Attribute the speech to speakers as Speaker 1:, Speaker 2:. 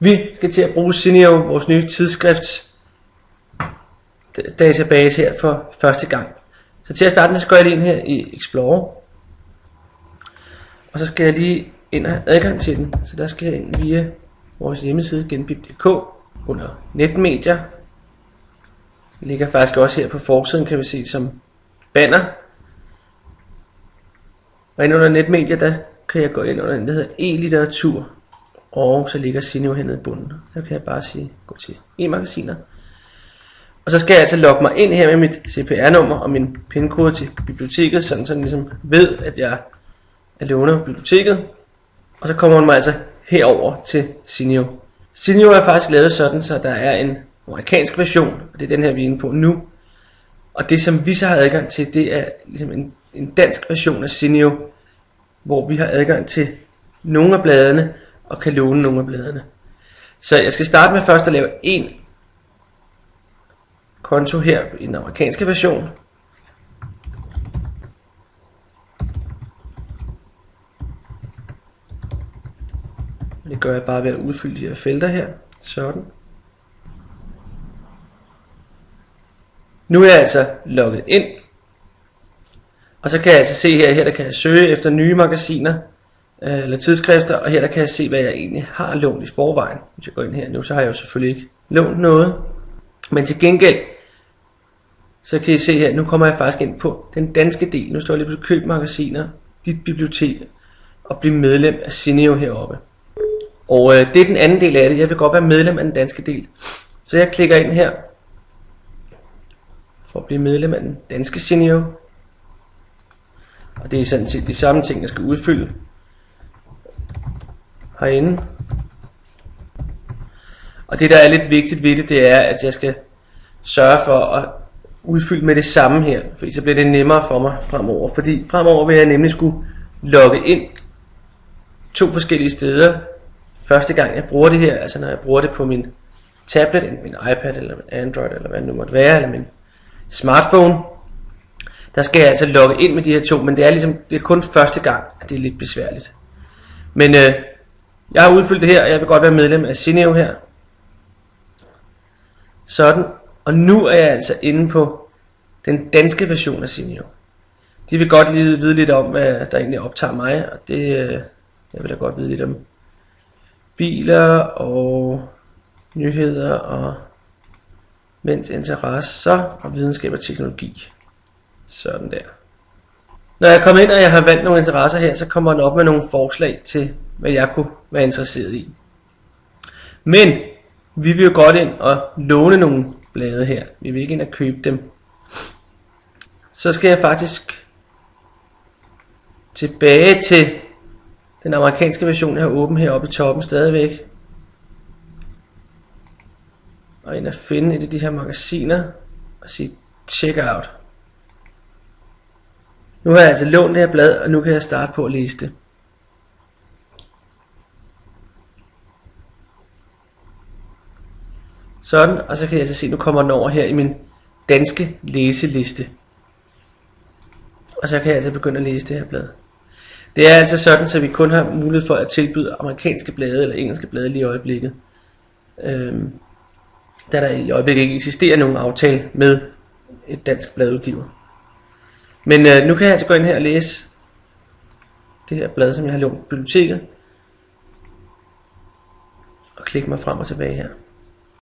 Speaker 1: Vi skal til at bruge Zinio, vores nye tidsskrifts database her for første gang. Så til at starte med, så går jeg lige ind her i Explorer. Og så skal jeg lige ind og have adgang til den. Så der skal jeg ind via vores hjemmeside genbib.dk under netmedier. Det ligger faktisk også her på forsiden, kan vi se, som banner. Og ind under netmedier, der kan jeg gå ind under den, der hedder e-litteratur. Og så ligger Zinio hernede i bunden. Så kan jeg bare sige, gå til e-magasiner. Og så skal jeg altså logge mig ind her med mit CPR-nummer og min pindkode til biblioteket, sådan så den ligesom ved, at jeg er låner på biblioteket. Og så kommer man mig altså herover til Zinio. Zinio er faktisk lavet sådan, så der er en amerikansk version, og det er den her, vi er inde på nu. Og det, som vi så har adgang til, det er ligesom en dansk version af Zinio, hvor vi har adgang til nogle af bladene, og kan låne nogle af bladene. Så jeg skal starte med først at lave en konto her i den amerikanske version. Det gør jeg bare ved at udfylde de her felter her. Sådan. Nu er jeg altså logget ind. Og så kan jeg altså se her der kan jeg søge efter nye magasiner eller tidsskrifter, og her der kan jeg se, hvad jeg egentlig har lånt i forvejen. Hvis jeg går ind her nu, så har jeg jo selvfølgelig ikke lånt noget. Men til gengæld, så kan I se her, nu kommer jeg faktisk ind på den danske del. Nu står jeg lige på køb magasiner, dit bibliotek, og blive medlem af Zinio heroppe. Og det er den anden del af det. Jeg vil godt være medlem af den danske del. Så jeg klikker ind her, for at blive medlem af den danske Zinio. Og det er sådan set de samme ting, jeg skal udfylde herinde. Og det der er lidt vigtigt ved det, det er, at jeg skal sørge for at udfylde med det samme her, fordi så bliver det nemmere for mig fremover. Fordi fremover vil jeg nemlig skulle logge ind 2 forskellige steder. Første gang jeg bruger det her, altså når jeg bruger det på min tablet, min iPad eller min Android eller hvad det nu måtte være, eller min smartphone, der skal jeg altså logge ind med de her 2, men det er kun første gang, at det er lidt besværligt. Men jeg har udfyldt det her, og jeg vil godt være medlem af Zinio her. Sådan, og nu er jeg altså inde på den danske version af Zinio. De vil godt vide lidt om, hvad der egentlig optager mig, og det, jeg vil da godt vide lidt om biler og nyheder og mænds interesser og videnskab og teknologi. Sådan der. Når jeg kommer ind, og jeg har valgt nogle interesser her, så kommer den op med nogle forslag til, hvad jeg kunne være interesseret i. Men vi vil jo godt ind og låne nogle blade her. Vi vil ikke ind og købe dem. Så skal jeg faktisk tilbage til den amerikanske version, jeg har åben heroppe i toppen stadigvæk. Og ind og finde et af de her magasiner og sige check out. Nu har jeg altså lånt det her blad, og nu kan jeg starte på at læse det. Sådan, og så kan jeg så se, nu kommer den over her i min danske læseliste. Og så kan jeg altså begynde at læse det her blad. Det er altså sådan, så vi kun har mulighed for at tilbyde amerikanske blade eller engelske blade lige i øjeblikket. Da der i øjeblikket ikke eksisterer nogen aftale med et dansk bladudgiver. Men nu kan jeg altså gå ind her og læse det her blad, som jeg har lånt på biblioteket. Og klikke mig frem og tilbage her.